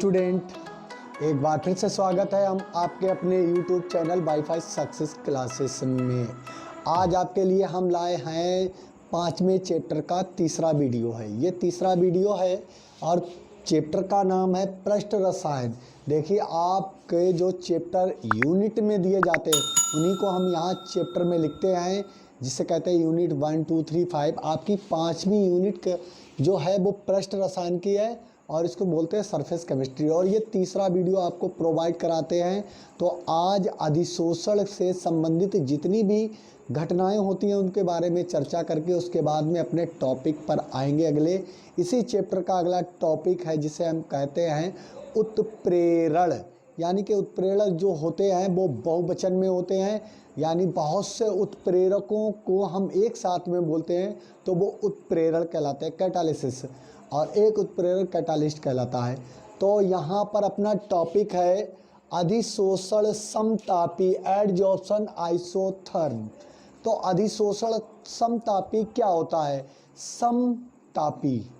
Student, एक बार फिर से स्वागत है हम आपके अपने YouTube channel wifi success classes में। आज आपके लिए हम लाए हैं 5वें चैप्टर का तीसरा वीडियो है। ये तीसरा वीडियो है और चैप्टर का नाम है पृष्ठ रसायन। देखिए, आपके जो चैप्टर यूनिट में दिए जाते हैं उन्हीं को हम यहाँ चैप्टर में लिखते हैं, जिसे कहते हैं यूनिट 1, 2, 3, 5। आपकी 5वीं यूनिट जो है वो पृष्ठ रसायन की है और इसको बोलते हैं सरफेस केमिस्ट्री। और ये तीसरा वीडियो आपको प्रोवाइड कराते हैं। तो आज अधिशोषण से संबंधित जितनी भी घटनाएं होती हैं उनके बारे में चर्चा करके उसके बाद में अपने टॉपिक पर आएंगे। अगले इसी चैप्टर का अगला टॉपिक है जिसे हम कहते हैं उत्प्रेरण। यानी कि उत्प्रेरक जो होते हैं वो बहुवचन में होते हैं, यानी बहुत से उत्प्रेरकों को हम एक साथ में बोलते हैं तो वो उत्प्रेरण कहलाते हैं, कैटालिसिस। और एक उत्प्रेरक कैटालिस्ट कहलाता है। तो यहाँ पर अपना टॉपिक है अधिशोषण समतापी एडजॉर्प्शन आइसोथर्म। तो अधिशोषण समतापी क्या होता है? समतापी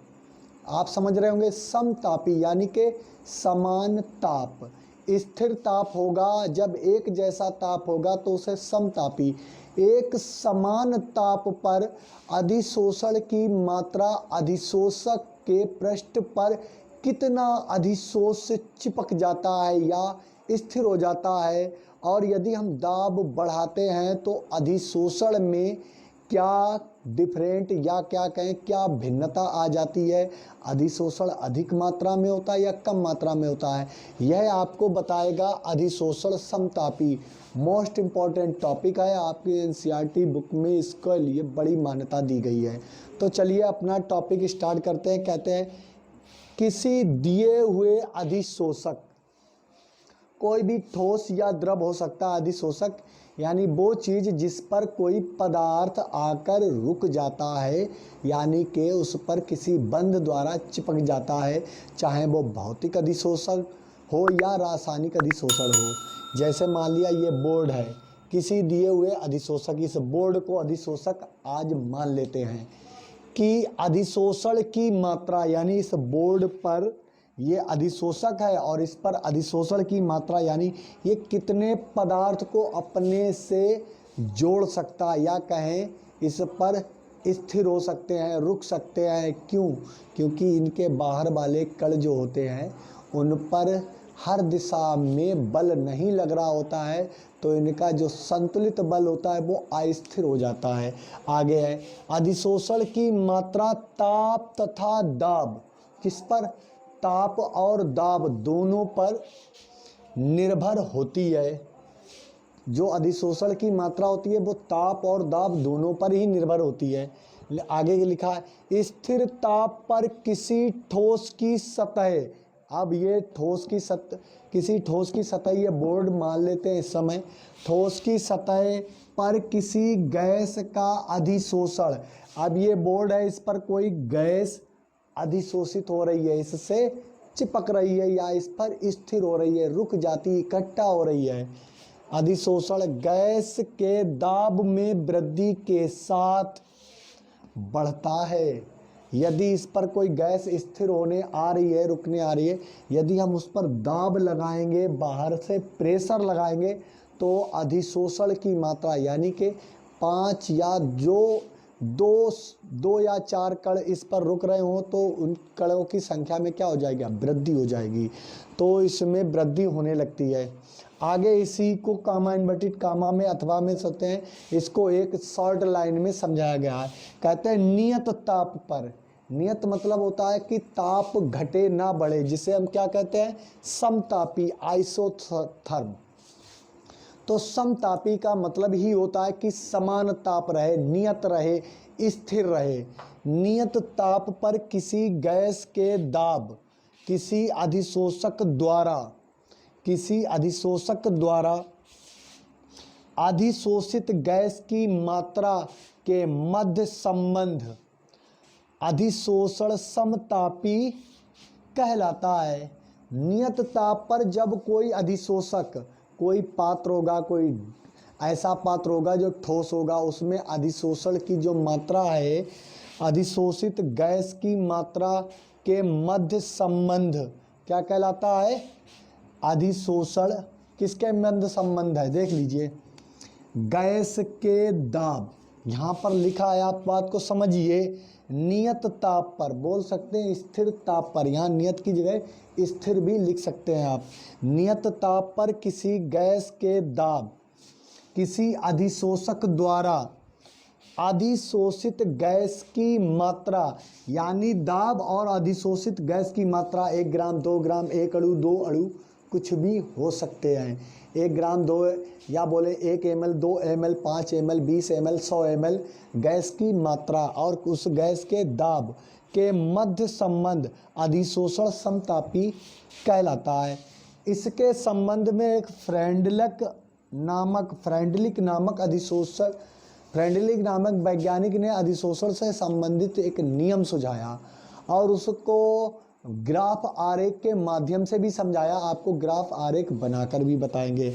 आप समझ रहे होंगे, समतापी यानी कि समान ताप। स्थिर ताप होगा, जब एक जैसा ताप होगा तो उसे समतापी। एक समान ताप पर अधिशोषण की मात्रा अधिशोषक के पृष्ठ पर कितना अधिशोष चिपक जाता है या स्थिर हो जाता है, और यदि हम दाब बढ़ाते हैं तो अधिशोषण में क्या डिफरेंट या क्या कहें क्या भिन्नता आ जाती है। अधिशोषण अधिक मात्रा में होता है या कम मात्रा में होता है, यह आपको बताएगा अधिशोषण समतापी। मोस्ट इम्पॉर्टेंट टॉपिक है, आपकी एनसीईआरटी बुक में इसके लिए बड़ी मान्यता दी गई है। तो चलिए अपना टॉपिक स्टार्ट करते हैं। कहते हैं किसी दिए हुए अधिशोषक, कोई भी ठोस या द्रव हो सकता है अधिशोषक, यानी वो चीज़ जिस पर कोई पदार्थ आकर रुक जाता है, यानी कि उस पर किसी बंध द्वारा चिपक जाता है, चाहे वो भौतिक अधिशोषक हो या रासायनिक अधिशोषण हो। जैसे मान लिया ये बोर्ड है, किसी दिए हुए अधिशोषक, इस बोर्ड को अधिशोषक आज मान लेते हैं कि अधिशोषण की मात्रा, यानी इस बोर्ड पर ये अधिशोषक है और इस पर अधिशोषण की मात्रा यानी ये कितने पदार्थ को अपने से जोड़ सकता है, या कहें इस पर स्थिर हो सकते हैं, रुक सकते हैं। क्यों? क्योंकि इनके बाहर वाले कण जो होते हैं उन पर हर दिशा में बल नहीं लग रहा होता है, तो इनका जो संतुलित बल होता है वो अस्थिर हो जाता है। आगे है अधिशोषण की मात्रा ताप तथा दाब, किस पर? ताप और दाब दोनों पर निर्भर होती है। जो अधिशोषण की मात्रा होती है वो ताप और दाब दोनों पर ही निर्भर होती है। आगे लिखा है स्थिर ताप पर किसी ठोस की सतह। अब ये ठोस की सतह, किसी ठोस की सतह, ये बोर्ड मान लेते हैं इस समय, ठोस की सतह पर किसी गैस का अधिशोषण। अब ये बोर्ड है, इस पर कोई गैस अधिशोषित हो रही है, इससे चिपक रही है या इस पर स्थिर हो रही है, रुक जाती, इकट्ठा हो रही है। अधिशोषण गैस के दाब में वृद्धि के साथ बढ़ता है। यदि इस पर कोई गैस स्थिर होने आ रही है, रुकने आ रही है, यदि हम उस पर दाब लगाएंगे, बाहर से प्रेशर लगाएंगे, तो अधिशोषण की मात्रा यानी कि 5 या जो दो या 4 कण इस पर रुक रहे हों तो उन कणों की संख्या में क्या हो जाएगी? वृद्धि हो जाएगी। तो इसमें वृद्धि होने लगती है। आगे इसी को कामा इन्वर्टेड कामा में अथवा में सोचते हैं, इसको एक शॉर्ट लाइन में समझाया गया है। कहते हैं नियत ताप पर, नियत मतलब होता है कि ताप घटे ना बढ़े, जिसे हम क्या कहते हैं? समतापी आइसोथर्म। तो समतापी का मतलब ही होता है कि समान ताप रहे, नियत रहे, स्थिर रहे। नियत ताप पर किसी गैस के दाब किसी अधिशोषक द्वारा अधिशोषित गैस की मात्रा के मध्य संबंध अधिशोषण समतापी कहलाता है। नियत ताप पर जब कोई अधिशोषक, कोई पात्र होगा, कोई ऐसा पात्र होगा जो ठोस होगा, उसमें अधिशोषण की जो मात्रा है, अधिशोषित गैस की मात्रा के मध्य संबंध क्या कहलाता है? अधिशोषण। किसके मंद संबंध है? देख लीजिए, गैस के दाब, यहाँ पर लिखा है, आप बात को समझिए, नियत ताप पर, बोल सकते हैं स्थिर ताप पर, यहाँ नियत की जगह स्थिर भी लिख सकते हैं आप। नियत ताप पर किसी गैस के दाब किसी अधिशोषक द्वारा अधिशोषित गैस की मात्रा, यानी दाब और अधिशोषित गैस की मात्रा 1 ग्राम, 2 ग्राम, 1 अणु, 2 अणु, कुछ भी हो सकते हैं। 1 ग्राम, 2, या बोले 1 ml, 2 ml, 5 ml, 20 ml, 100 ml gas की मात्रा और उस गैस के दाब के मध्य संबंध अधिशोषण समतापी कहलाता है। इसके संबंध में एक फ्रेंडलिक नामक वैज्ञानिक ने अधिशोषण से संबंधित एक नियम सुझाया और उसको ग्राफ आरेख के माध्यम से भी समझाया। आपको ग्राफ आरेख बनाकर भी बताएंगे।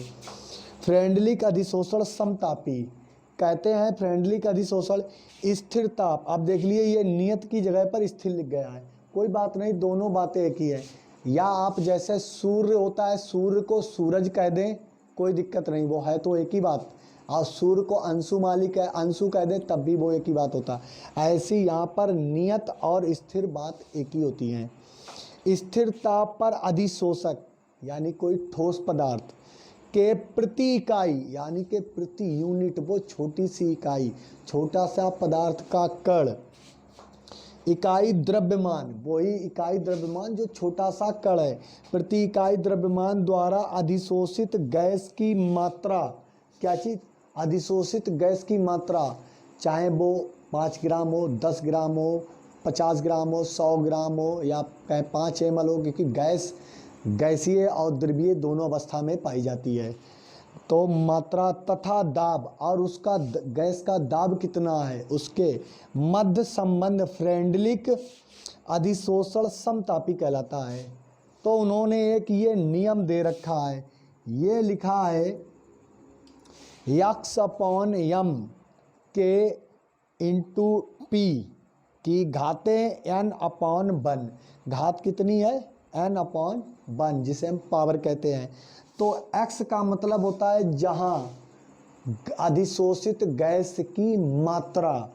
फ्रेंडलिक अधिशोषण समतापी कहते हैं। फ्रेंडलिक अधिशोषण स्थिर ताप, आप देख लिए ये नियत की जगह पर स्थिर लिख गया है, कोई बात नहीं, दोनों बातें एक ही है। या आप जैसे सूर्य होता है, सूर्य को सूरज कह दें, कोई दिक्कत नहीं, वो है तो एक ही बात। और सूर्य को अंशु कह दें तब भी वो एक ही बात होता है। ऐसी यहाँ पर नियत और स्थिर बात एक ही होती है। स्थिर ताप पर अधिशोषक यानी कोई ठोस पदार्थ के प्रति इकाई, यानी के प्रति यूनिट, वो छोटी सी इकाई, छोटा सा पदार्थ का कण, इकाई द्रव्यमान, वही इकाई द्रव्यमान जो छोटा सा कण है, प्रति इकाई द्रव्यमान द्वारा अधिशोषित गैस की मात्रा, क्या चीज? अधिशोषित गैस की मात्रा, चाहे वो 5 ग्राम हो, 10 ग्राम हो, 50 ग्राम हो, 100 ग्राम हो या 5 ml हो, क्योंकि गैस गैसीय और द्रवीय दोनों अवस्था में पाई जाती है। तो मात्रा तथा दाब, और उसका गैस का दाब कितना है, उसके मध्य संबंध फ्रेंडलिक अधिशोषण समतापी कहलाता है। तो उन्होंने एक ये नियम दे रखा है, ये लिखा है x/m के इंटू पी की घातें n/1, घात कितनी है? n/1, जिसे हम पावर कहते हैं। तो x का मतलब होता है जहां अधिशोषित गैस की मात्रा,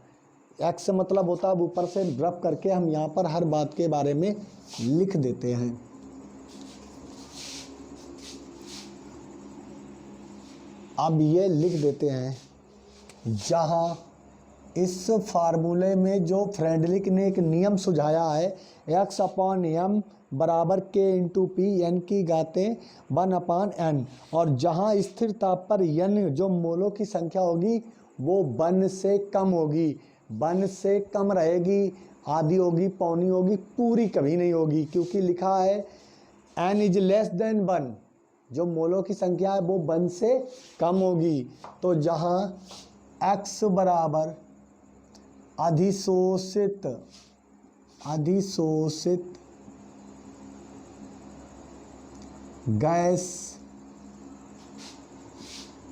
x मतलब होता है, ऊपर से रफ करके हम यहाँ पर हर बात के बारे में लिख देते हैं। अब ये लिख देते हैं, जहां इस फार्मूले में जो फ्रेंडलिक ने एक नियम सुझाया है, x/m बराबर k इंटू पी, n की घातें 1/n, और जहां स्थिर ताप पर n जो मोलों की संख्या होगी वो 1 से कम होगी, 1 से कम रहेगी, आधी होगी, पौनी होगी, पूरी कभी नहीं होगी, क्योंकि लिखा है n इज लेस देन 1, जो मोलों की संख्या है वो 1 से कम होगी। तो जहां x बराबर अधिशोषित गैस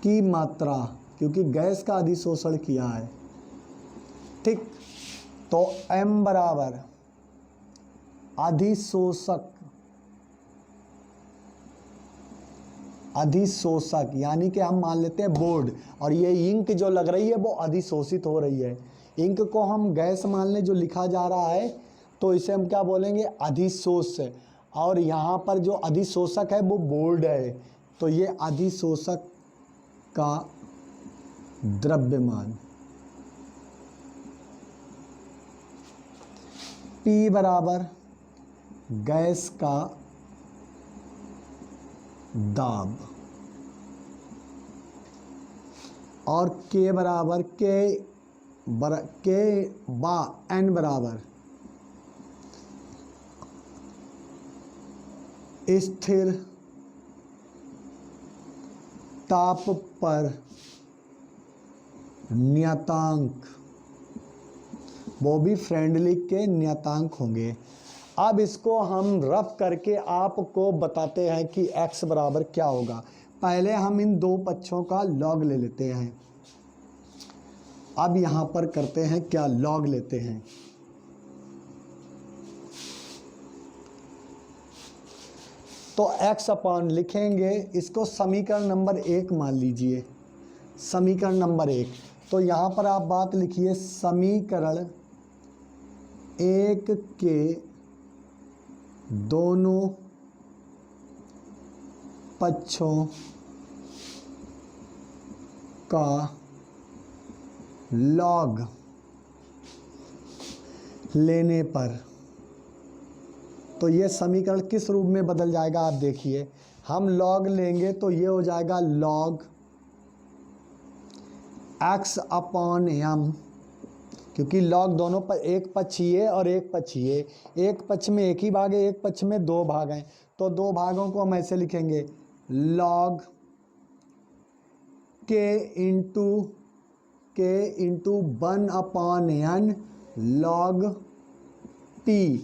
की मात्रा, क्योंकि गैस का अधिशोषण किया है, ठीक, तो m बराबर अधिशोषक यानी कि हम मान लेते हैं बोर्ड, और ये इंक जो लग रही है वो अधिशोषित हो रही है। इंक को हम गैस मान लें जो लिखा जा रहा है, तो इसे हम क्या बोलेंगे? अधिशोष। और यहाँ पर जो अधिशोषक है वो बोर्ड है, तो ये अधिशोषक का द्रव्यमान। P बराबर गैस का दाब, और K बराबर N बराबर स्थिर ताप पर नियतांक, वो भी फ्रेंडलिक के नियतांक होंगे। अब इसको हम रफ करके आपको बताते हैं कि x बराबर क्या होगा। पहले हम इन दो पक्षों का लॉग ले लेते हैं। अब यहाँ पर करते हैं क्या, लॉग लेते हैं। तो x अपॉन लिखेंगे, इसको समीकरण नंबर 1 मान लीजिए, समीकरण नंबर 1। तो यहाँ पर आप बात लिखिए, समीकरण 1 के दोनों पक्षों का लॉग लेने पर, तो ये समीकरण किस रूप में बदल जाएगा आप देखिए। हम लॉग लेंगे तो ये हो जाएगा लॉग x अपॉन m, क्योंकि लॉग दोनों पर एक पक्ष ये और एक पक्ष ये, एक पक्ष में एक ही भाग है, एक पक्ष में दो भाग हैं, तो दो भागों को हम ऐसे लिखेंगे, लॉग के into 1 upon n log p।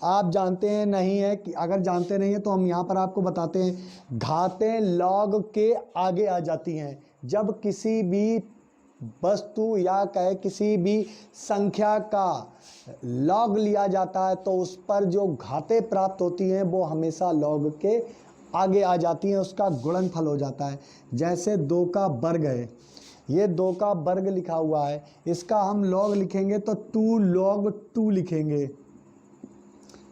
आप जानते हैं नहीं है कि अगर जानते नहीं हैं तो हम यहाँ पर आपको बताते हैं, घातें लॉग के आगे आ जाती हैं। जब किसी भी वस्तु या कहे किसी भी संख्या का लॉग लिया जाता है तो उस पर जो घातें प्राप्त होती हैं वो हमेशा लॉग के आगे आ जाती हैं, उसका गुणनफल हो जाता है। जैसे 2 का वर्ग है, ये 2 का वर्ग लिखा हुआ है, इसका हम लॉग लिखेंगे तो 2 log 2 लिखेंगे।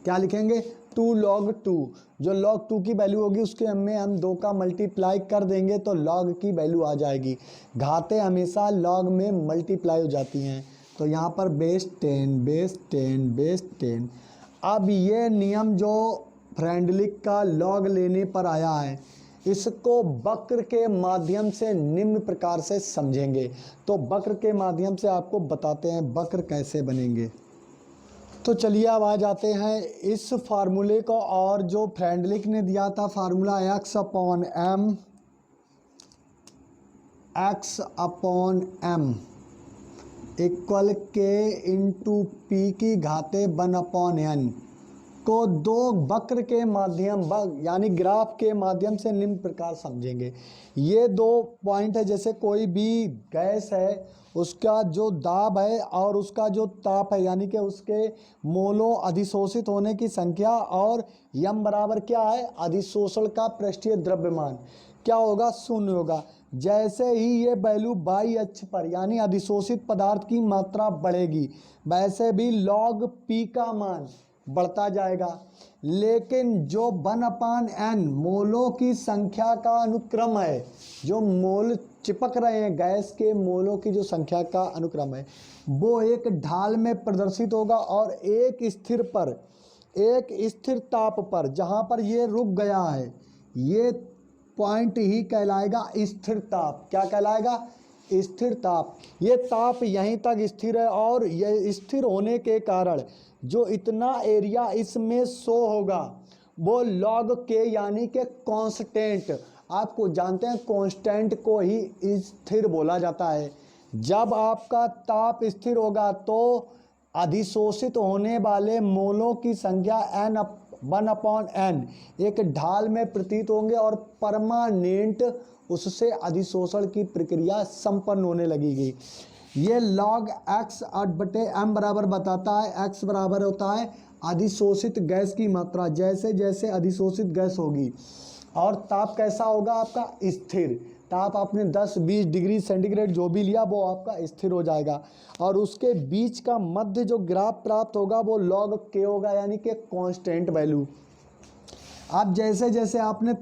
क्या लिखेंगे? 2 log 2। जो log 2 की वैल्यू होगी उसके में हम 2 का मल्टीप्लाई कर देंगे तो log की वैल्यू आ जाएगी। घातें हमेशा log में मल्टीप्लाई हो जाती हैं। तो यहाँ पर बेस 10। अब ये नियम जो फ्रेंडलिक का log लेने पर आया है, इसको वक्र के माध्यम से निम्न प्रकार से समझेंगे। तो वक्र के माध्यम से आपको बताते हैं वक्र कैसे बनेंगे। तो चलिए अब आ जाते हैं इस फार्मूले को, और जो फ्रेंडलिक ने दिया था formula x upon m equal k into P की घाते 1 अपॉन n को दो वक्र के माध्यम यानी ग्राफ के माध्यम से निम्न प्रकार समझेंगे। ये दो पॉइंट है, जैसे कोई भी गैस है उसका जो दाब है और उसका जो ताप है, यानी कि उसके मोलों अधिशोषित होने की संख्या, और यम बराबर क्या है? अधिशोषण का पृष्ठीय द्रव्यमान क्या होगा? 0 होगा। जैसे ही ये वैल्यू बाई अक्ष पर यानी अधिशोषित पदार्थ की मात्रा बढ़ेगी, वैसे भी लॉग पी का मान बढ़ता जाएगा। लेकिन जो 1 अपान n मोलों की संख्या का अनुक्रम है, जो मोल चिपक रहे हैं गैस के मोलों की जो संख्या का अनुक्रम है, वो एक ढाल में प्रदर्शित होगा और एक स्थिर ताप पर, जहाँ पर ये रुक गया है, ये पॉइंट ही कहलाएगा स्थिर ताप। क्या कहलाएगा? स्थिर ताप। ये ताप यहीं तक स्थिर है और ये स्थिर होने के कारण जो इतना एरिया इसमें शो होगा वो लॉग के यानी कि कांस्टेंट, आपको जानते हैं कांस्टेंट को ही स्थिर बोला जाता है। जब आपका ताप स्थिर होगा तो अधिशोषित होने वाले मोलों की संख्या 1 अपॉन n एक ढाल में प्रतीत होंगे और परमानेंट उससे अधिशोषण की प्रक्रिया संपन्न होने लगेगी। ये log x बटे m बराबर बताता है, x बराबर होता है अधिशोषित गैस की मात्रा। जैसे जैसे अधिशोषित गैस होगी और ताप कैसा होगा आपका? स्थिर ताप। आपने 10-20 डिग्री सेंटीग्रेड जो भी लिया वो आपका स्थिर हो जाएगा, और उसके बीच का मध्य जो ग्राफ प्राप्त होगा वो log k होगा, यानी कि कांस्टेंट वैल्यू। अब जैसे जैसे आपने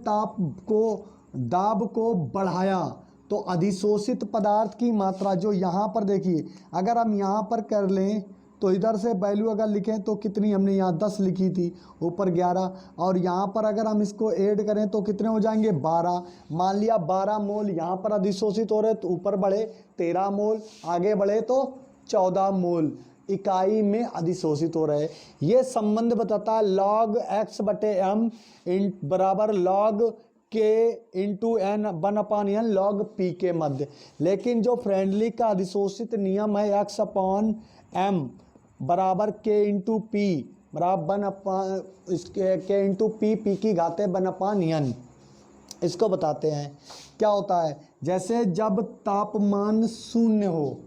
दाब को बढ़ाया तो अधिशोषित पदार्थ की मात्रा, जो यहाँ पर देखिए, अगर हम यहाँ पर कर लें तो इधर से वैल्यू अगर लिखें तो कितनी हमने यहाँ 10 लिखी थी, ऊपर 11, और यहाँ पर अगर हम इसको ऐड करें तो कितने हो जाएंगे? 12। मान लिया 12 मोल यहाँ पर अधिशोषित हो रहे तो ऊपर बढ़े 13 मोल, आगे बढ़े तो 14 मोल इकाई में अधिशोषित हो रहे। ये संबंध बताता है log x बटे m बराबर log k इंटू n 1 अपान n log p के मध्य। लेकिन जो फ्रेंडली का अधिशोषित नियम है x अपॉन m बराबर k इंटू पी बराबर 1 अपान इसके k इंटू पी की घाते 1 अपान n, इसको बताते हैं। क्या होता है? जैसे जब तापमान 0 हो,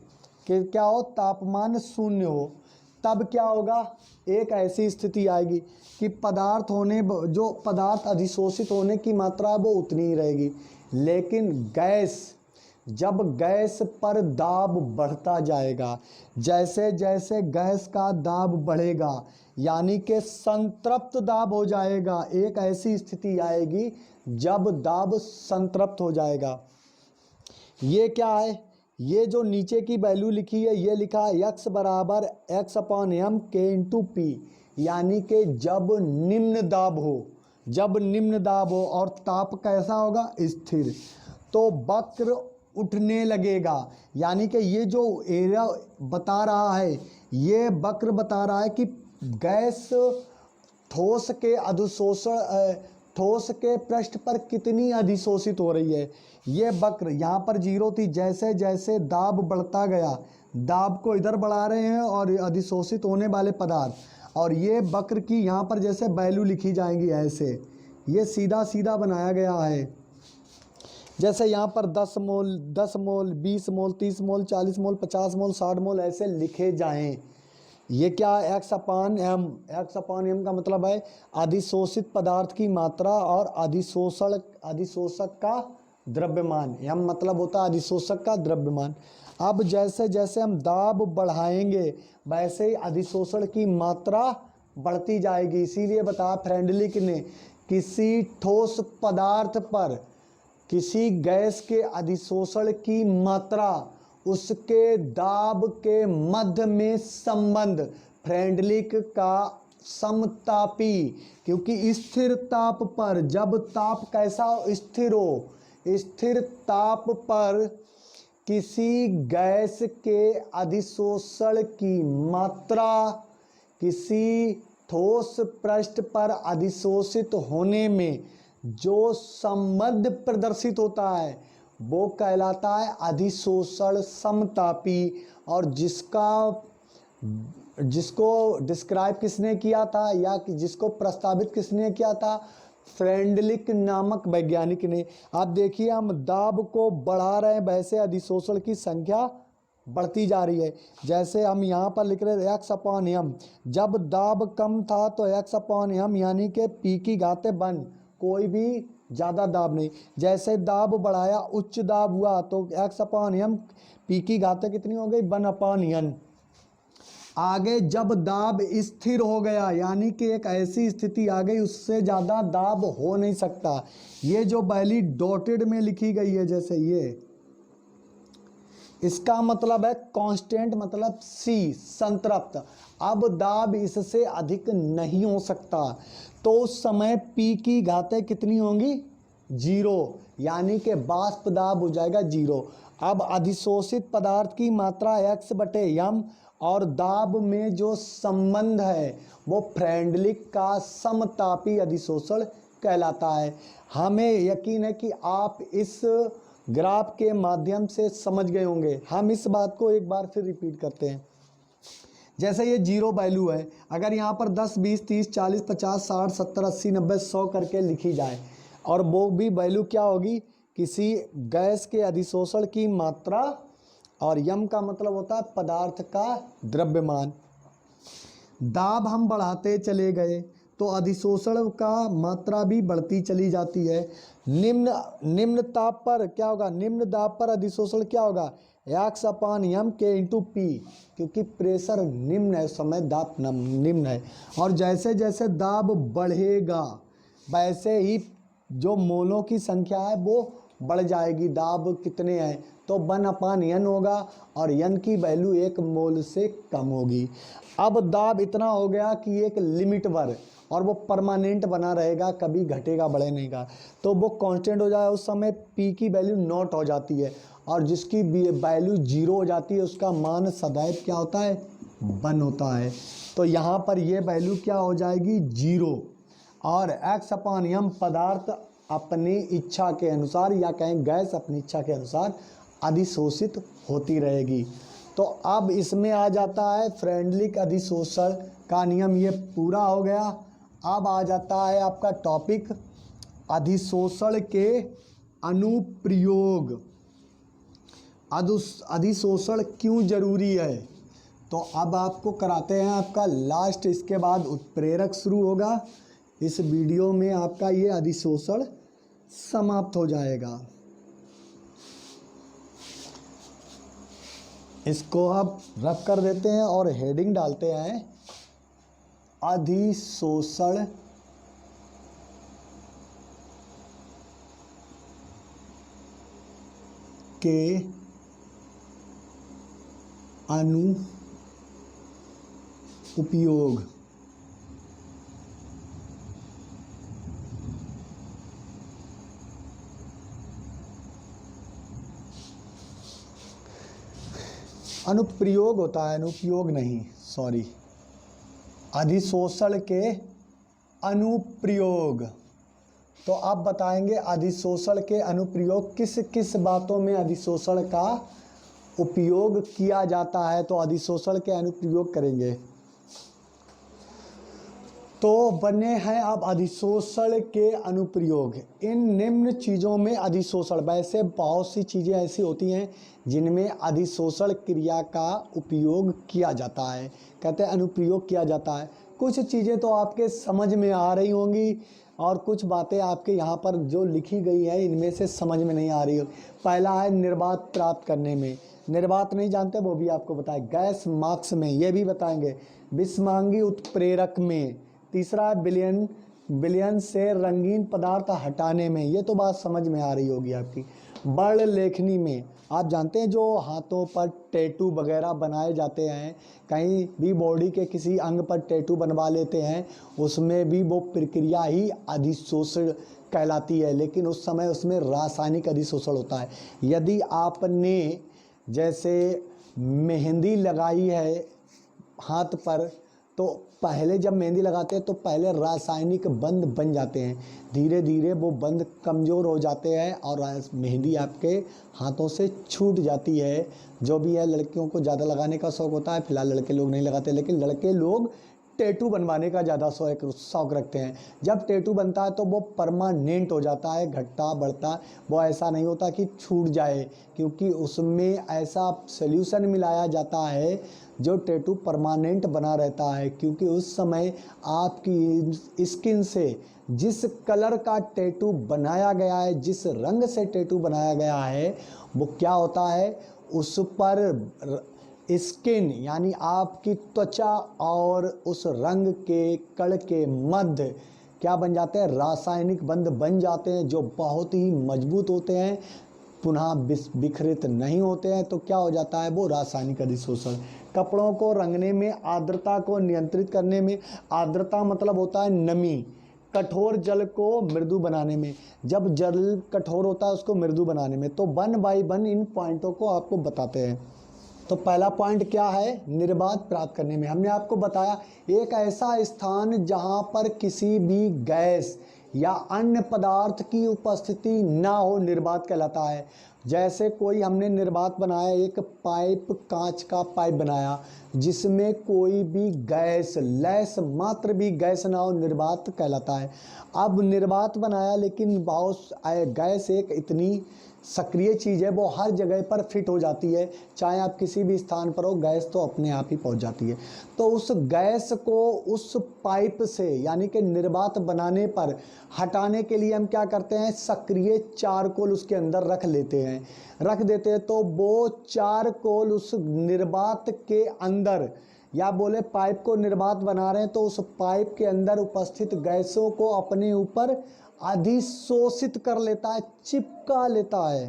कि क्या हो? तापमान 0 हो, तब क्या होगा, एक ऐसी स्थिति आएगी कि जो पदार्थ अधिशोषित होने की मात्रा है वो उतनी ही रहेगी, लेकिन जब गैस पर दाब बढ़ता जाएगा, जैसे जैसे गैस का दाब बढ़ेगा यानी कि संतृप्त दाब हो जाएगा, एक ऐसी स्थिति आएगी जब दाब संतृप्त हो जाएगा। ये क्या है, ये जो नीचे की वैल्यू लिखी है ये लिखा है x बराबर x/m k/p, यानी कि जब निम्न दाब हो और ताप कैसा होगा, स्थिर, तो वक्र उठने लगेगा। यानी कि ये जो एरिया बता रहा है, ये वक्र बता रहा है कि गैस ठोस के पृष्ठ पर कितनी अधिशोषित हो रही है। ये वक्र यहाँ पर 0 थी, जैसे जैसे दाब बढ़ता गया, दाब को इधर बढ़ा रहे हैं और अधिशोषित होने वाले पदार्थ, और ये वक्र की यहाँ पर जैसे वैल्यू लिखी जाएंगी ऐसे, ये सीधा सीधा बनाया गया है। जैसे यहाँ पर 10 मोल 20 मोल 30 मोल 40 मोल 50 मोल 60 मोल ऐसे लिखे जाएं। ये क्या है, x/m का मतलब है अधिशोषित पदार्थ की मात्रा और अधिशोषक का द्रव्यमान। m मतलब होता है अधिशोषक का द्रव्यमान। अब जैसे जैसे हम दाब बढ़ाएंगे वैसे ही अधिशोषण की मात्रा बढ़ती जाएगी। इसीलिए बताया फ्रेंडलिक ने, किसी ठोस पदार्थ पर किसी गैस के अधिशोषण की मात्रा उसके दाब के मध्य में संबंध, फ्रेंडलिक का समतापी, क्योंकि स्थिर ताप पर जब ताप कैसा स्थिर हो, स्थिर ताप पर किसी गैस के अधिशोषण की मात्रा किसी ठोस पृष्ठ पर अधिशोषित होने में जो संबंध प्रदर्शित होता है वो कहलाता है अधिशोषण समतापी। और जिसको डिस्क्राइब किसने किया था या जिसको प्रस्तावित किसने किया था, फ्रेंडलिक नामक वैज्ञानिक ने। आप देखिए हम दाब को बढ़ा रहे हैं वैसे अधिशोषण की संख्या बढ़ती जा रही है। जैसे हम यहाँ पर लिख रहे हैं x/m, जब दाब कम था तो x/m यानी कि p की घाते 1, कोई भी ज़्यादा दाब नहीं। जैसे दाब बढ़ाया, उच्च दाब हुआ तो x/m p की घाते कितनी हो गई, 1/n। आगे जब दाब स्थिर हो गया यानी कि एक ऐसी स्थिति आ गई उससे ज़्यादा दाब हो नहीं सकता। ये जो वैल्यू डॉटेड में लिखी गई है जैसे ये, इसका मतलब है कांस्टेंट, मतलब C संतृप्त। अब दाब इससे अधिक नहीं हो सकता, तो उस समय P की घातें कितनी होंगी, 0, यानी कि वाष्प दाब हो जाएगा 0। अब अधिशोषित पदार्थ की मात्रा x/m और दाब में जो संबंध है वो फ्रेंडलिक का समतापी अधिशोषण कहलाता है। हमें यकीन है कि आप इस ग्राफ के माध्यम से समझ गए होंगे। हम इस बात को एक बार फिर रिपीट करते हैं। जैसे ये 0 वैल्यू है, अगर यहाँ पर 10 20 30 40 50 60 70 80 90 100 करके लिखी जाए, और वो भी वैल्यू क्या होगी, किसी गैस के अधिशोषण की मात्रा, और यम का मतलब होता है पदार्थ का द्रव्यमान। दाब हम बढ़ाते चले गए तो अधिशोषण का मात्रा भी बढ़ती चली जाती है। निम्न ताप पर क्या होगा, निम्न दाब पर अधिशोषण क्या होगा, x/m k/p, क्योंकि प्रेशर निम्न है, उस समय दाब निम्न है। और जैसे जैसे दाब बढ़ेगा वैसे ही जो मोलों की संख्या है वो बढ़ जाएगी। दाब कितने हैं तो 1/n होगा और n की वैल्यू 1 मोल से कम होगी। अब दाब इतना हो गया कि एक लिमिट पर, और वो परमानेंट बना रहेगा, कभी घटेगा बढ़े नहीं का, तो वो कांस्टेंट हो जाए। उस समय P की वैल्यू 0 हो जाती है, और जिसकी वैल्यू 0 हो जाती है उसका मान सदैव क्या होता है, 1 होता है। तो यहाँ पर ये वैल्यू क्या हो जाएगी, 0। और x/m पदार्थ अपनी इच्छा के अनुसार, या कहें गैस अपनी इच्छा के अनुसार अधिशोषित होती रहेगी। तो अब इसमें आ जाता है फ्रेंडलिक अधिशोषण का नियम, ये पूरा हो गया। अब आ जाता है आपका टॉपिक अधिशोषण के अनुप्रयोग। अधिशोषण क्यों जरूरी है, तो अब आपको कराते हैं आपका लास्ट, इसके बाद उत्प्रेरक शुरू होगा। इस वीडियो में आपका ये अधिशोषण समाप्त हो जाएगा। इसको आप रख कर देते हैं और हेडिंग डालते हैं अधिशोषण के अनुपयोग। अनुप्रयोग होता है, अनुपयोग नहीं, सॉरी, अधिशोषण के अनुप्रयोग। तो आप बताएंगे अधिशोषण के अनुप्रयोग किस किस बातों में अधिशोषण का उपयोग किया जाता है, तो अधिशोषण के अनुप्रयोग करेंगे। तो बने हैं अब अधिशोषण के अनुप्रयोग। इन निम्न चीज़ों में अधिशोषण, वैसे बहुत सी चीज़ें ऐसी होती हैं जिनमें अधिशोषण क्रिया का उपयोग किया जाता है, कहते हैं अनुप्रयोग किया जाता है। कुछ चीज़ें तो आपके समझ में आ रही होंगी और कुछ बातें आपके यहाँ पर जो लिखी गई है इनमें से समझ में नहीं आ रही हो। पहला है निर्वात प्राप्त करने में, निर्वात नहीं जानते वो भी आपको बताएं। गैस मार्क्स में ये भी बताएंगे। विषमांगी उत्प्रेरक में। तीसरा है विलयन से रंगीन पदार्थ हटाने में, ये तो बात समझ में आ रही होगी आपकी। वर्ण लेखनी में, आप जानते हैं जो हाथों पर टैटू वगैरह बनाए जाते हैं, कहीं भी बॉडी के किसी अंग पर टैटू बनवा लेते हैं, उसमें भी वो प्रक्रिया ही अधिशोषण कहलाती है, लेकिन उस समय उसमें रासायनिक अधिशोषण होता है। यदि आपने जैसे मेहंदी लगाई है हाथ पर, तो पहले जब मेहंदी लगाते हैं तो पहले रासायनिक बंध बन जाते हैं, धीरे धीरे वो बंध कमज़ोर हो जाते हैं और मेहंदी आपके हाथों से छूट जाती है। जो भी है, लड़कियों को ज़्यादा लगाने का शौक़ होता है, फिलहाल लड़के लोग नहीं लगाते, लेकिन लड़के लोग टैटू बनवाने का ज़्यादा शौक़ रखते हैं। जब टैटू बनता है तो वो परमानेंट हो जाता है, घटता बढ़ता, वो ऐसा नहीं होता कि छूट जाए, क्योंकि उसमें ऐसा सॉल्यूशन मिलाया जाता है जो टैटू परमानेंट बना रहता है। क्योंकि उस समय आपकी स्किन से जिस कलर का टैटू बनाया गया है, जिस रंग से टैटू बनाया गया है, वो क्या होता है, उस पर स्किन यानी आपकी त्वचा और उस रंग के कण के मध्य क्या बन जाते हैं, रासायनिक बंध बन जाते हैं, जो बहुत ही मजबूत होते हैं, पुनः विखरित नहीं होते हैं। तो क्या हो जाता है, वो रासायनिक अधिशोषण। कपड़ों को रंगने में, आर्द्रता को नियंत्रित करने में, आर्द्रता मतलब होता है नमी, कठोर जल को मृदु बनाने में, जब जल कठोर होता है उसको मृदु बनाने में। तो वन बाय वन इन पॉइंटों को आपको बताते हैं। तो पहला पॉइंट क्या है, निर्वात प्राप्त करने में। हमने आपको बताया एक ऐसा स्थान जहां पर किसी भी गैस या अन्य पदार्थ की उपस्थिति ना हो, निर्वात कहलाता है। जैसे कोई हमने निर्वात बनाया, एक पाइप, कांच का पाइप बनाया जिसमें कोई भी गैस, लैस मात्र भी गैस ना हो, निर्वात कहलाता है। अब निर्वात बनाया, लेकिन बहुत गैस एक इतनी सक्रिय चीज़ है, वो हर जगह पर फिट हो जाती है, चाहे आप किसी भी स्थान पर हो, गैस तो अपने आप ही पहुंच जाती है। तो उस गैस को उस पाइप से यानी कि निर्वात बनाने पर हटाने के लिए हम क्या करते हैं, सक्रिय चारकोल उसके अंदर रख देते हैं। तो वो चारकोल उस निर्वात के अंदर, या बोले पाइप को निर्वात बना रहे हैं तो उस पाइप के अंदर उपस्थित गैसों को अपने ऊपर अधिशोषित कर लेता है, चिपका लेता है।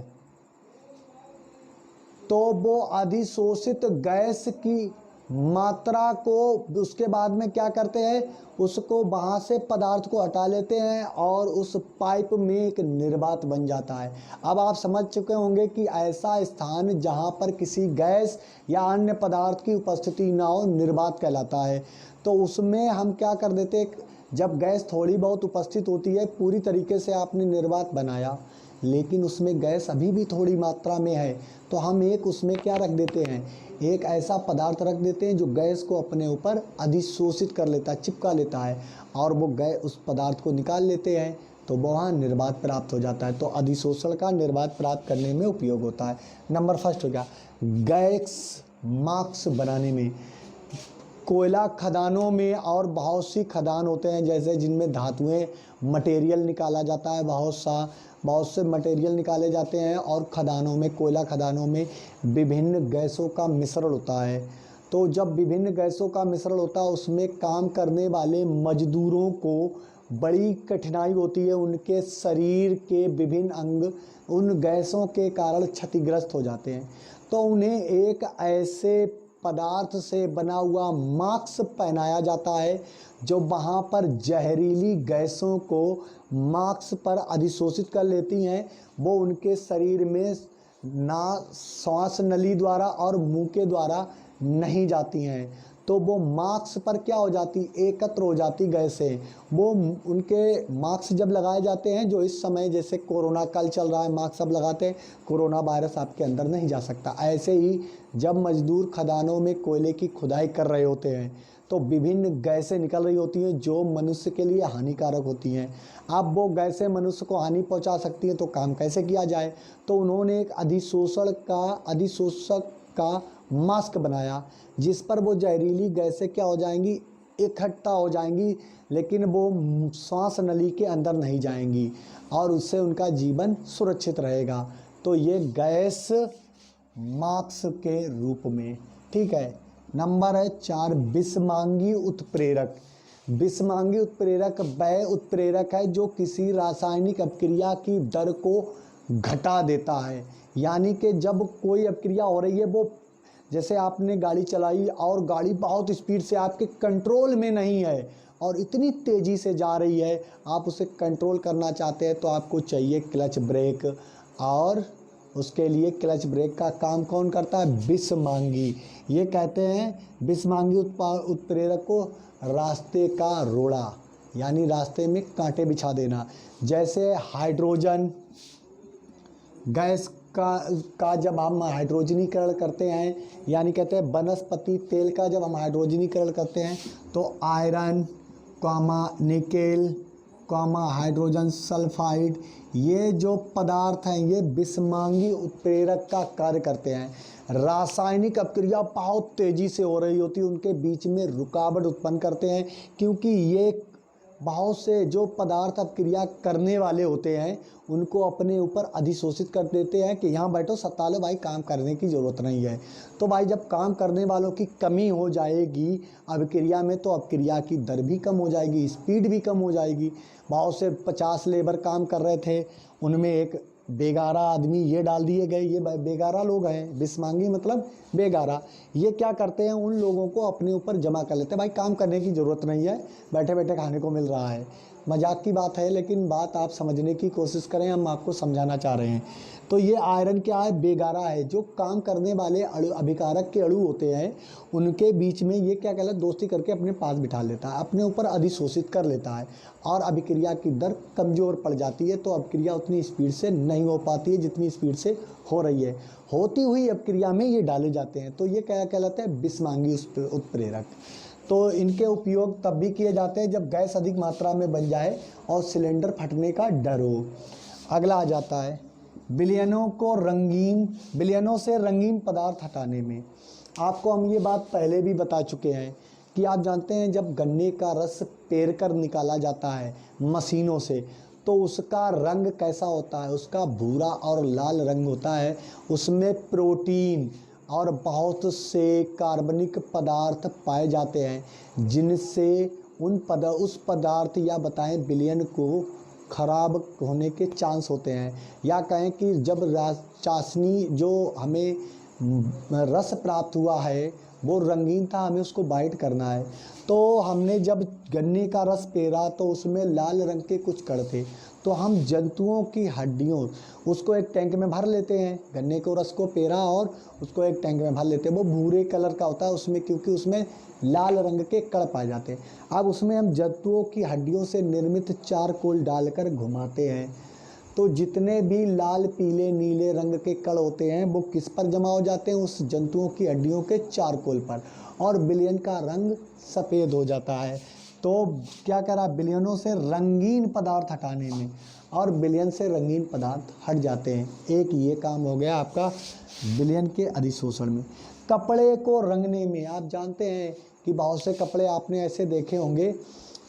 तो वो अधिशोषित गैस की मात्रा को उसके बाद में क्या करते हैं, उसको वहाँ से पदार्थ को हटा लेते हैं और उस पाइप में एक निर्वात बन जाता है। अब आप समझ चुके होंगे कि ऐसा स्थान जहाँ पर किसी गैस या अन्य पदार्थ की उपस्थिति ना हो, निर्वात कहलाता है। तो उसमें हम क्या कर देते हैं, जब गैस थोड़ी बहुत उपस्थित होती है, पूरी तरीके से आपने निर्वात बनाया, लेकिन उसमें गैस अभी भी थोड़ी मात्रा में है, तो हम एक उसमें क्या रख देते हैं, एक ऐसा पदार्थ रख देते हैं जो गैस को अपने ऊपर अधिशोषित कर लेता है, चिपका लेता है, और वो गैस उस पदार्थ को निकाल लेते हैं, तो वहाँ निर्वात प्राप्त हो जाता है। तो अधिशोषण का निर्वात प्राप्त करने में उपयोग होता है। नंबर फर्स्ट हो गया गैस मार्क्स बनाने में। कोयला खदानों में और बहुत सी खदान होते हैं जैसे जिनमें धातुएं मटेरियल निकाला जाता है, बहुत से मटेरियल निकाले जाते हैं, और खदानों में, कोयला खदानों में विभिन्न गैसों का मिश्रण होता है। तो जब विभिन्न गैसों का मिश्रण होता है उसमें काम करने वाले मजदूरों को बड़ी कठिनाई होती है, उनके शरीर के विभिन्न अंग उन गैसों के कारण क्षतिग्रस्त हो जाते हैं। तो उन्हें एक ऐसे पदार्थ से बना हुआ मास्क पहनाया जाता है जो वहाँ पर जहरीली गैसों को मास्क पर अधिशोषित कर लेती हैं। वो उनके शरीर में ना श्वास नली द्वारा और मुंह के द्वारा नहीं जाती हैं, तो वो मास्क पर क्या हो जाती, एकत्र हो जाती गैसें। वो उनके मास्क जब लगाए जाते हैं, जो इस समय जैसे कोरोना काल चल रहा है, मास्क सब लगाते हैं, कोरोना वायरस आपके अंदर नहीं जा सकता। ऐसे ही जब मजदूर खदानों में कोयले की खुदाई कर रहे होते हैं तो विभिन्न गैसें निकल रही होती हैं जो मनुष्य के लिए हानिकारक होती हैं। अब वो गैसें मनुष्य को हानि पहुंचा सकती हैं, तो काम कैसे किया जाए? तो उन्होंने एक अधिशोषक का मास्क बनाया जिस पर वो जहरीली गैसें क्या हो जाएंगी, इकट्ठा हो जाएंगी, लेकिन वो श्वास नली के अंदर नहीं जाएंगी और उससे उनका जीवन सुरक्षित रहेगा। तो ये गैस मास्क के रूप में, ठीक है। नंबर है 4, विषमांगी उत्प्रेरक। विषमांगी उत्प्रेरक वह उत्प्रेरक है जो किसी रासायनिक अपक्रिया की दर को घटा देता है। यानी कि जब कोई अपक्रिया हो रही है, वो जैसे आपने गाड़ी चलाई और गाड़ी बहुत स्पीड से आपके कंट्रोल में नहीं है और इतनी तेज़ी से जा रही है, आप उसे कंट्रोल करना चाहते हैं तो आपको चाहिए क्लच ब्रेक, और उसके लिए क्लच ब्रेक का काम कौन करता है? विषमांगी। ये कहते हैं विषमांगी उत्प्रेरक को रास्ते का रोड़ा, यानी रास्ते में कांटे बिछा देना। जैसे हाइड्रोजन गैस का जब हम हाइड्रोजनीकरण करते हैं, यानी कहते हैं वनस्पति तेल का जब हम हाइड्रोजनीकरण करते हैं तो आयरन, निकेल, हाइड्रोजन सल्फाइड, ये जो पदार्थ हैं ये विषमांगी उत्प्रेरक का कार्य करते हैं। रासायनिक अपक्रिया बहुत तेज़ी से हो रही होती है, उनके बीच में रुकावट उत्पन्न करते हैं, क्योंकि ये बहुत से जो पदार्थ अपक्रिया करने वाले होते हैं उनको अपने ऊपर अधिशोषित कर देते हैं कि यहाँ बैठो सत्ता लो भाई, काम करने की ज़रूरत नहीं है। तो भाई जब काम करने वालों की कमी हो जाएगी अपक्रिया में, तो अपक्रिया की दर भी कम हो जाएगी, स्पीड भी कम हो जाएगी। बहुत से 50 लेबर काम कर रहे थे, उनमें एक बेगारा आदमी ये डाल दिए गए, ये बेगारा लोग हैं, विषमांगी मतलब बेगारा। ये क्या करते हैं, उन लोगों को अपने ऊपर जमा कर लेते हैं। भाई काम करने की ज़रूरत नहीं है, बैठे बैठे खाने को मिल रहा है। मजाक की बात है, लेकिन बात आप समझने की कोशिश करें, हम आपको समझाना चाह रहे हैं। तो ये आयरन क्या है? बेगारा है। जो काम करने वाले अभिकारक के अणु होते हैं उनके बीच में ये क्या कहलाता है, दोस्ती करके अपने पास बिठा लेता है, अपने ऊपर अधिशोषित कर लेता है और अभिक्रिया की दर कमज़ोर पड़ जाती है। तो अभिक्रिया उतनी स्पीड से नहीं हो पाती है जितनी स्पीड से हो रही है। होती हुई अभिक्रिया में ये डाले जाते हैं। तो ये क्या कहलाता है? विषमांगी उत्प्रेरक। तो इनके उपयोग तब भी किए जाते हैं जब गैस अधिक मात्रा में बन जाए और सिलेंडर फटने का डर हो। अगला आ जाता है बिलियनों से रंगीन पदार्थ हटाने में। आपको हम ये बात पहले भी बता चुके हैं कि आप जानते हैं जब गन्ने का रस पेर कर निकाला जाता है मशीनों से तो उसका रंग कैसा होता है? उसका भूरा और लाल रंग होता है। उसमें प्रोटीन और बहुत से कार्बनिक पदार्थ पाए जाते हैं जिनसे उस पदार्थ या बताएं विलयन को खराब होने के चांस होते हैं। या कहें कि जब चाशनी जो हमें रस प्राप्त हुआ है वो रंगीन था, हमें उसको वाइट करना है, तो हमने जब गन्ने का रस पेरा तो उसमें लाल रंग के कुछ कण थे, तो हम जंतुओं की हड्डियों उसको एक टैंक में भर लेते हैं। गन्ने को रस को पेरा और उसको एक टैंक में भर लेते हैं। वो भूरे कलर का होता है उसमें, क्योंकि उसमें लाल रंग के कण पाए जाते हैं। अब उसमें हम जंतुओं की हड्डियों से निर्मित चारकोल डालकर घुमाते हैं, तो जितने भी लाल पीले नीले रंग के कण होते हैं वो किस पर जमा हो जाते हैं? उस जंतुओं की हड्डियों के चारकोल पर, और विलयन का रंग सफ़ेद हो जाता है। तो क्या करा? विलयनों से रंगीन पदार्थ हटाने में, और विलयन से रंगीन पदार्थ हट जाते हैं। एक ये काम हो गया आपका विलयन के अधिशोषण में। कपड़े को रंगने में, आप जानते हैं कि बहुत से कपड़े आपने ऐसे देखे होंगे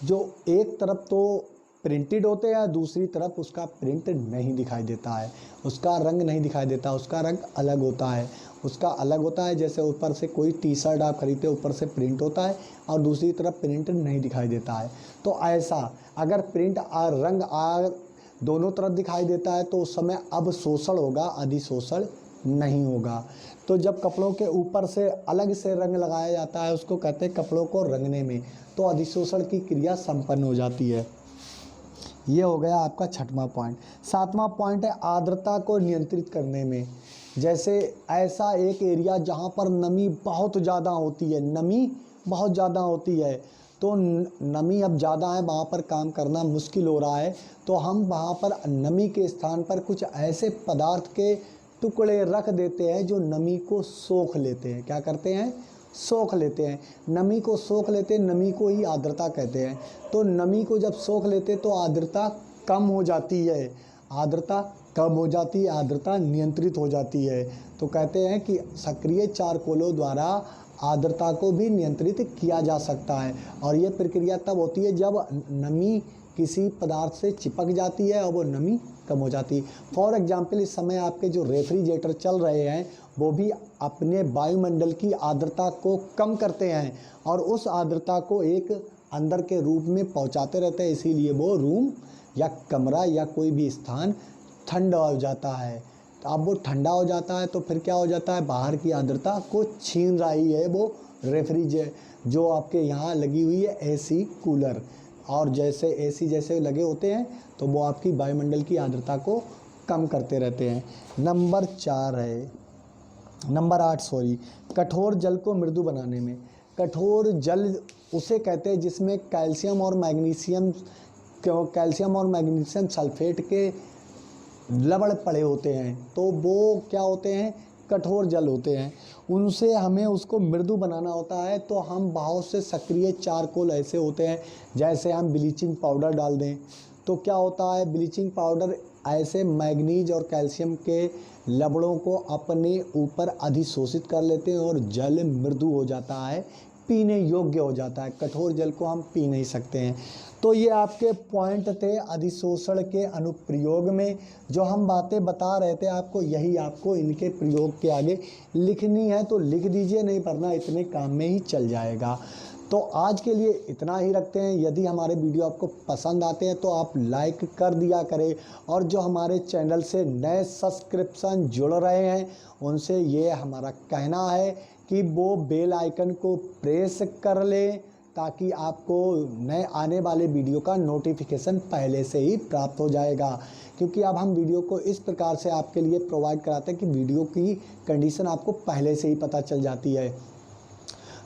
जो एक तरफ तो प्रिंटेड होते हैं, दूसरी तरफ उसका प्रिंट नहीं दिखाई देता है, उसका रंग नहीं दिखाई देता, उसका रंग अलग होता है, उसका अलग होता है। जैसे ऊपर से कोई टी शर्ट आप खरीदते हो, ऊपर से प्रिंट होता है और दूसरी तरफ प्रिंट नहीं दिखाई देता है। तो ऐसा अगर प्रिंट और रंग दोनों तरफ दिखाई देता है तो उस समय अब शोषण होगा, अधिशोषण नहीं होगा। तो जब कपड़ों के ऊपर से अलग से रंग लगाया जाता है उसको कहते हैं कपड़ों को रंगने में, तो अधिशोषण की क्रिया संपन्न हो जाती है। ये हो गया आपका छठवां पॉइंट। सातवां पॉइंट है आर्द्रता को नियंत्रित करने में। जैसे ऐसा एक एरिया जहाँ पर नमी बहुत ज़्यादा होती है, नमी बहुत ज़्यादा होती है, तो नमी अब ज़्यादा है, वहाँ पर काम करना मुश्किल हो रहा है, तो हम वहाँ पर नमी के स्थान पर कुछ ऐसे पदार्थ के टुकड़े रख देते हैं जो नमी को सोख लेते हैं। क्या करते हैं? सोख लेते हैं, नमी को सोख लेते हैं, नमी को ही आर्द्रता कहते हैं। तो नमी को जब सोख लेते तो आर्द्रता कम हो जाती है, आर्द्रता कम हो जाती है, आर्द्रता नियंत्रित हो जाती है। तो कहते हैं कि सक्रिय चारकोलों द्वारा आर्द्रता को भी नियंत्रित किया जा सकता है, और ये प्रक्रिया तब होती है जब नमी किसी पदार्थ से चिपक जाती है और वो नमी कम हो जाती है। फॉर एग्जाम्पल इस समय आपके जो रेफ्रिजरेटर चल रहे हैं वो भी अपने वायुमंडल की आर्द्रता को कम करते हैं और उस आर्द्रता को एक अंदर के रूप में पहुंचाते रहते हैं, इसीलिए वो रूम या कमरा या कोई भी स्थान ठंडा हो जाता है। तो अब वो ठंडा हो जाता है तो फिर क्या हो जाता है, बाहर की आर्द्रता को छीन रही है वो रेफ्रिजरेटर जो आपके यहाँ लगी हुई है एसी कूलर, और जैसे एसी जैसे लगे होते हैं तो वो आपकी वायुमंडल की आर्द्रता को कम करते रहते हैं। नंबर 8 कठोर जल को मृदु बनाने में। कठोर जल उसे कहते हैं जिसमें कैल्शियम और मैग्नीशियम सल्फेट के लवण पड़े होते हैं, तो वो क्या होते हैं, कठोर जल होते हैं। उनसे हमें उसको मृदु बनाना होता है, तो हम बहुत से सक्रिय चारकोल ऐसे होते हैं, जैसे हम ब्लीचिंग पाउडर डाल दें तो क्या होता है, ब्लीचिंग पाउडर ऐसे मैग्नीज और कैल्शियम के लवणों को अपने ऊपर अधिशोषित कर लेते हैं और जल मृदु हो जाता है, पीने योग्य हो जाता है। कठोर जल को हम पी नहीं सकते हैं। तो ये आपके पॉइंट थे अधिशोषण के अनुप्रयोग में, जो हम बातें बता रहे थे आपको, यही आपको इनके प्रयोग के आगे लिखनी है, तो लिख दीजिए, नहीं पढ़ना इतने काम में ही चल जाएगा। तो आज के लिए इतना ही रखते हैं। यदि हमारे वीडियो आपको पसंद आते हैं तो आप लाइक कर दिया करें, और जो हमारे चैनल से नए सब्सक्रिप्शन जुड़ रहे हैं उनसे ये हमारा कहना है कि वो बेल आइकन को प्रेस कर लें, ताकि आपको नए आने वाले वीडियो का नोटिफिकेशन पहले से ही प्राप्त हो जाएगा। क्योंकि अब हम वीडियो को इस प्रकार से आपके लिए प्रोवाइड कराते हैं कि वीडियो की कंडीशन आपको पहले से ही पता चल जाती है।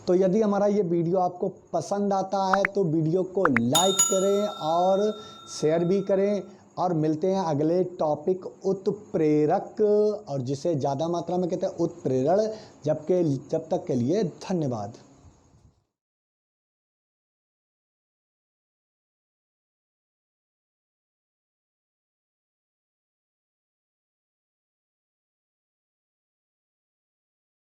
तो यदि हमारा ये वीडियो आपको पसंद आता है तो वीडियो को लाइक करें और शेयर भी करें, और मिलते हैं अगले टॉपिक उत्प्रेरक, और जिसे ज़्यादा मात्रा में कहते हैं उत्प्रेरण। जब तक के लिए धन्यवाद।